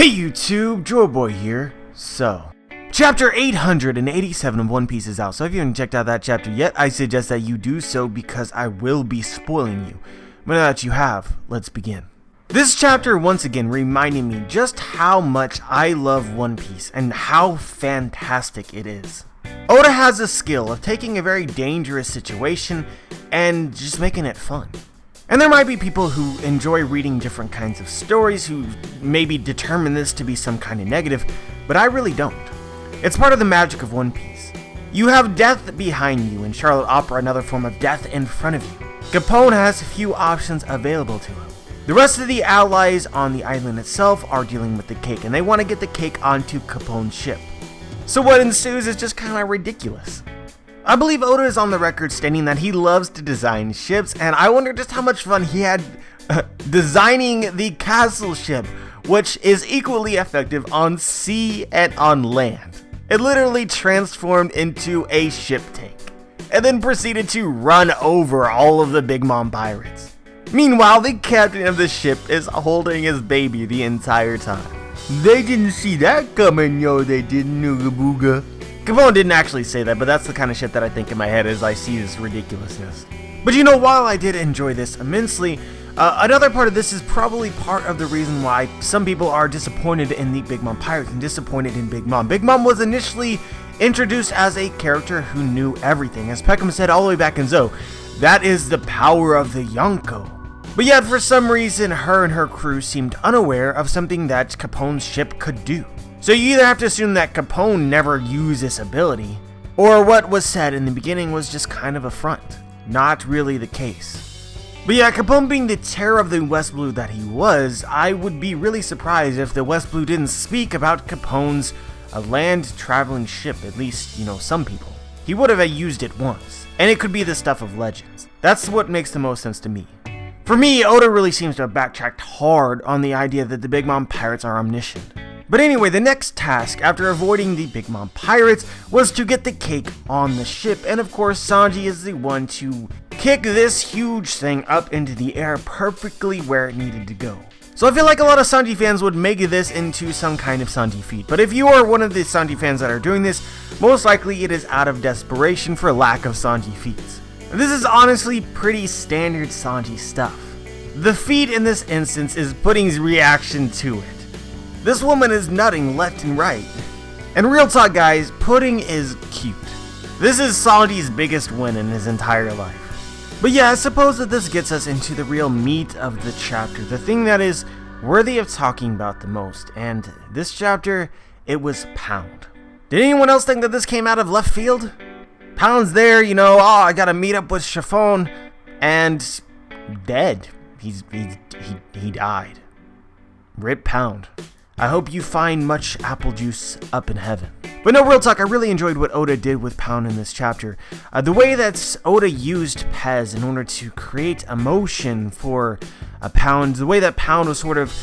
Hey YouTube, Joeboy here. So, chapter 887 of One Piece is out, so if you haven't checked out that chapter yet, I suggest that you do so because I will be spoiling you. But now that you have, let's begin. This chapter once again reminded me just how much I love One Piece and how fantastic it is. Oda has a skill of taking a very dangerous situation and just making it fun. And there might be people who enjoy reading different kinds of stories who maybe determine this to be some kind of negative, but I really don't. It's part of the magic of One Piece. You have death behind you and Charlotte Opera another form of death in front of you. Capone has a few options available to him. The rest of the allies on the island itself are dealing with the cake, and they want to get the cake onto Capone's ship. So what ensues is just kind of ridiculous. I believe Oda is on the record stating that he loves to design ships, and I wonder just how much fun he had designing the castle ship, which is equally effective on sea and on land. It literally transformed into a ship tank, and then proceeded to run over all of the Big Mom pirates. Meanwhile, the captain of the ship is holding his baby the entire time. They didn't see that coming, yo, they didn't, Nooga Booga. Capone didn't actually say that, but that's the kind of shit that I think in my head as I see this ridiculousness. But you know, while I did enjoy this immensely, another part of this is probably part of the reason why some people are disappointed in the Big Mom Pirates and disappointed in Big Mom. Big Mom was initially introduced as a character who knew everything. As Peckham said all the way back in Zou, that is the power of the Yonko. But yet, for some reason, her and her crew seemed unaware of something that Capone's ship could do. So you either have to assume that Capone never used this ability, or what was said in the beginning was just kind of a front. Not really the case. But yeah, Capone being the terror of the West Blue that he was, I would be really surprised if the West Blue didn't speak about Capone's land-traveling ship, at least, you know, some people. He would have used it once, and it could be the stuff of legends. That's what makes the most sense to me. For me, Oda really seems to have backtracked hard on the idea that the Big Mom Pirates are omniscient. But anyway, the next task, after avoiding the Big Mom Pirates, was to get the cake on the ship, and of course Sanji is the one to kick this huge thing up into the air perfectly where it needed to go. So I feel like a lot of Sanji fans would make this into some kind of Sanji feat, but if you are one of the Sanji fans that are doing this, most likely it is out of desperation for lack of Sanji feats. This is honestly pretty standard Sanji stuff. The feat in this instance is Pudding's reaction to it. This woman is nutting left and right. And real talk guys, Pudding is cute. This is Sanji's biggest win in his entire life. But yeah, I suppose that this gets us into the real meat of the chapter, the thing that is worthy of talking about the most. And this chapter, it was Pound. Did anyone else think that this came out of left field? Pound's there, you know, oh, I gotta meet up with Chiffon, and dead. He died. Rip Pound. I hope you find much apple juice up in heaven. But no, real talk, I really enjoyed what Oda did with Pound in this chapter. The way that Oda used Pez in order to create emotion for Pound, the way that Pound was sort of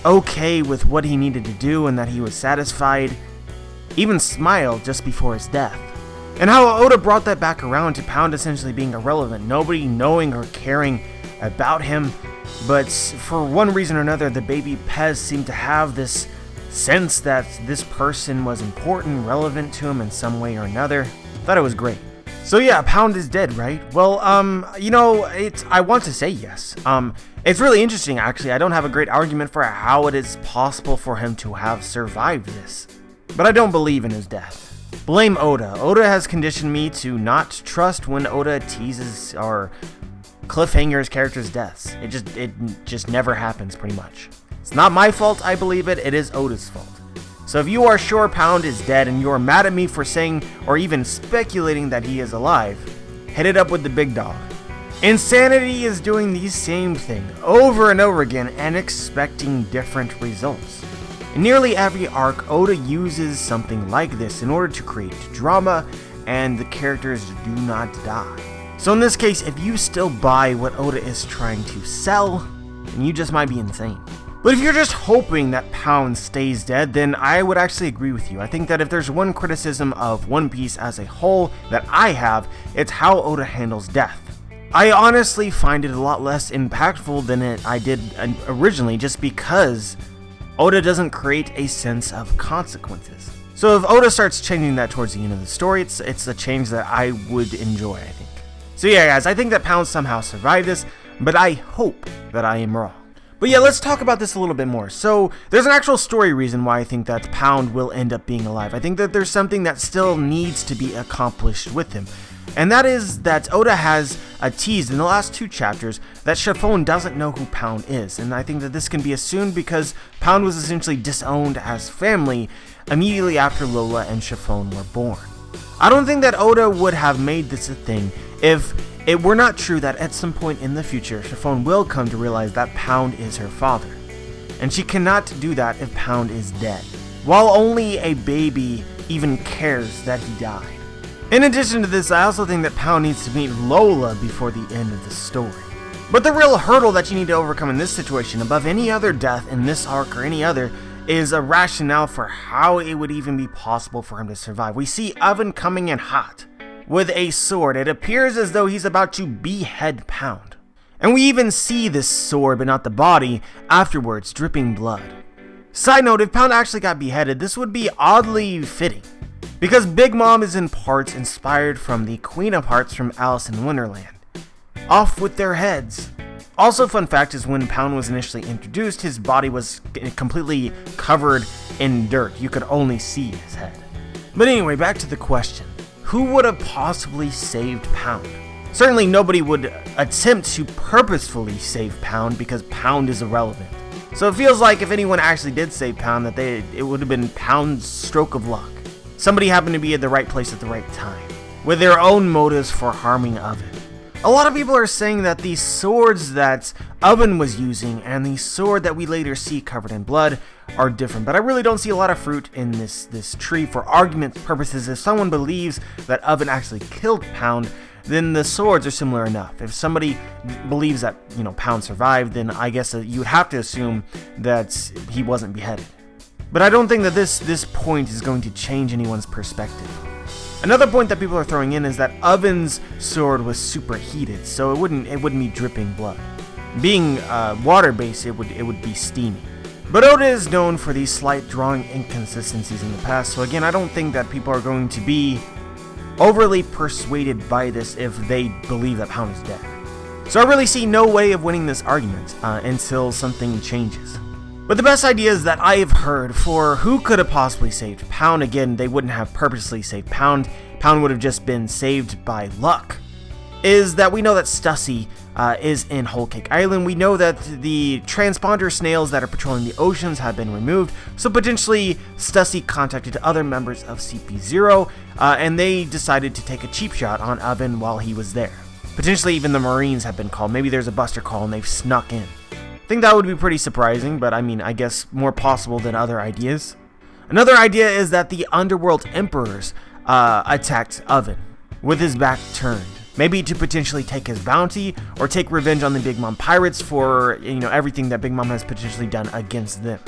okay with what he needed to do and that he was satisfied, even smiled just before his death. And how Oda brought that back around to Pound essentially being irrelevant, nobody knowing or caring about him. But for one reason or another, the baby Pez seemed to have this sense that this person was important, relevant to him in some way or another. Thought it was great. So yeah, Pound is dead, right? Well, you know, I want to say yes. It's really interesting, actually. I don't have a great argument for how it is possible for him to have survived this. But I don't believe in his death. Blame Oda. Oda has conditioned me to not trust when Oda teases or cliffhangers characters' deaths. It just never happens, pretty much. It's not my fault I believe it, it is Oda's fault. So if you are sure Pound is dead and you are mad at me for saying or even speculating that he is alive, hit it up with the big dog. Insanity is doing the same thing over and over again and expecting different results. In nearly every arc, Oda uses something like this in order to create drama and the characters do not die. So in this case, if you still buy what Oda is trying to sell, then you just might be insane. But if you're just hoping that Pound stays dead, then I would actually agree with you. I think that if there's one criticism of One Piece as a whole that I have, it's how Oda handles death. I honestly find it a lot less impactful than I did originally, just because Oda doesn't create a sense of consequences. So if Oda starts changing that towards the end of the story, it's a change that I would enjoy, I think. So yeah, guys, I think that Pound somehow survived this, but I hope that I am wrong. But yeah, let's talk about this a little bit more. So there's an actual story reason why I think that Pound will end up being alive. I think that there's something that still needs to be accomplished with him. And that is that Oda has teased in the last 2 chapters that Chiffon doesn't know who Pound is. And I think that this can be assumed because Pound was essentially disowned as family immediately after Lola and Chiffon were born. I don't think that Oda would have made this a thing if it were not true that at some point in the future, Chiffon will come to realize that Pound is her father. And she cannot do that if Pound is dead, while only a baby even cares that he died. In addition to this, I also think that Pound needs to meet Lola before the end of the story. But the real hurdle that you need to overcome in this situation, above any other death in this arc or any other, is a rationale for how it would even be possible for him to survive. We see Oven coming in hot with a sword. It appears as though he's about to behead Pound. And we even see this sword, but not the body, afterwards dripping blood. Side note, if Pound actually got beheaded, this would be oddly fitting, because Big Mom is in parts inspired from the Queen of Hearts from Alice in Wonderland. Off with their heads. Also, fun fact is when Pound was initially introduced, his body was completely covered in dirt. You could only see his head. But anyway, back to the question. Who would have possibly saved Pound? Certainly nobody would attempt to purposefully save Pound because Pound is irrelevant. So it feels like if anyone actually did save Pound, that it would have been Pound's stroke of luck. Somebody happened to be at the right place at the right time, with their own motives for harming Oven. A lot of people are saying that the swords that Oven was using and the sword that we later see covered in blood are different, but I really don't see a lot of fruit in this tree. For argument purposes, if someone believes that Oven actually killed Pound, then the swords are similar enough. If somebody believes that, Pound survived, then I guess you would have to assume that he wasn't beheaded. But I don't think that this point is going to change anyone's perspective. Another point that people are throwing in is that Oven's sword was superheated, so it wouldn't be dripping blood. Being water-based, it would be steamy. But Oda is known for these slight drawing inconsistencies in the past, so again, I don't think that people are going to be overly persuaded by this if they believe that Pound is dead. So I really see no way of winning this argument until something changes. But the best ideas that I have heard for who could have possibly saved Pound, again, they wouldn't have purposely saved Pound, Pound would have just been saved by luck, is that we know that Stussy is in Whole Cake Island. We know that the transponder snails that are patrolling the oceans have been removed, so potentially Stussy contacted other members of CP0, and they decided to take a cheap shot on Oven while he was there. Potentially even the Marines have been called. Maybe there's a buster call and they've snuck in. I think that would be pretty surprising, but I guess more possible than other ideas. Another idea is that the Underworld Emperors attacked Oven with his back turned. Maybe to potentially take his bounty or take revenge on the Big Mom Pirates for, everything that Big Mom has potentially done against them.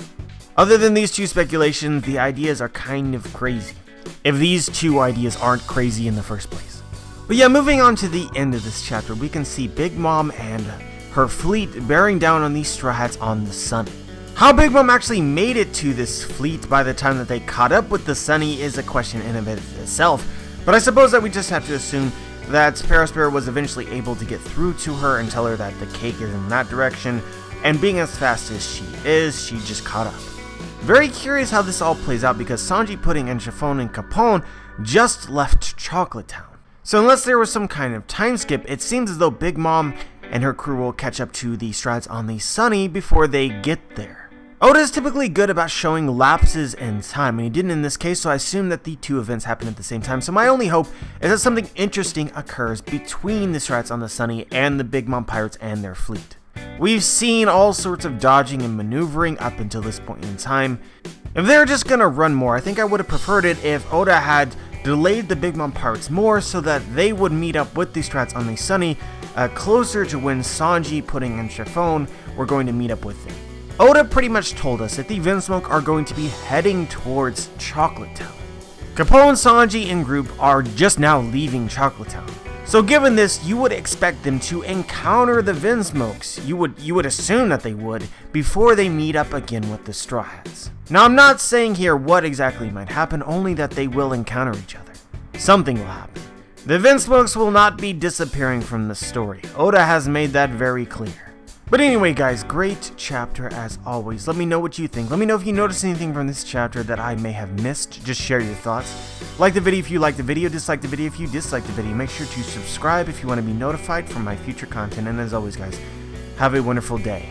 Other than these 2 speculations, the ideas are kind of crazy, if these 2 ideas aren't crazy in the first place. But yeah, moving on to the end of this chapter, we can see Big Mom and her fleet bearing down on these Straw Hats on the Sunny. How Big Mom actually made it to this fleet by the time that they caught up with the Sunny is a question in and of itself, but I suppose that we just have to assume that Perospero was eventually able to get through to her and tell her that the cake is in that direction, and being as fast as she is, she just caught up. Very curious how this all plays out because Sanji, Pudding, and Chiffon and Capone just left Chocolate Town. So unless there was some kind of time skip, it seems as though Big Mom and her crew will catch up to the Strads on the Sunny before they get there. Oda is typically good about showing lapses in time, and he didn't in this case, so I assume that the 2 events happen at the same time. So my only hope is that something interesting occurs between the Strads on the Sunny and the Big Mom Pirates and their fleet. We've seen all sorts of dodging and maneuvering up until this point in time. If they're just gonna run more, I think I would have preferred it if Oda had delayed the Big Mom Pirates more so that they would meet up with the Strats on the Sunny closer to when Sanji, Pudding, and Chiffon were going to meet up with them. Oda pretty much told us that the Vinsmoke are going to be heading towards Chocolate Town. Capone, Sanji, and group are just now leaving Chocolate Town. So given this, you would expect them to encounter the Vinsmokes. You would assume that they would before they meet up again with the Straw Hats. Now I'm not saying here what exactly might happen, only that they will encounter each other. Something will happen. The Vinsmokes will not be disappearing from the story. Oda has made that very clear. But anyway guys, great chapter as always. Let me know what you think. Let me know if you noticed anything from this chapter that I may have missed. Just share your thoughts. Like the video if you liked the video, dislike the video if you disliked the video. Make sure to subscribe if you want to be notified from my future content. And as always guys, have a wonderful day.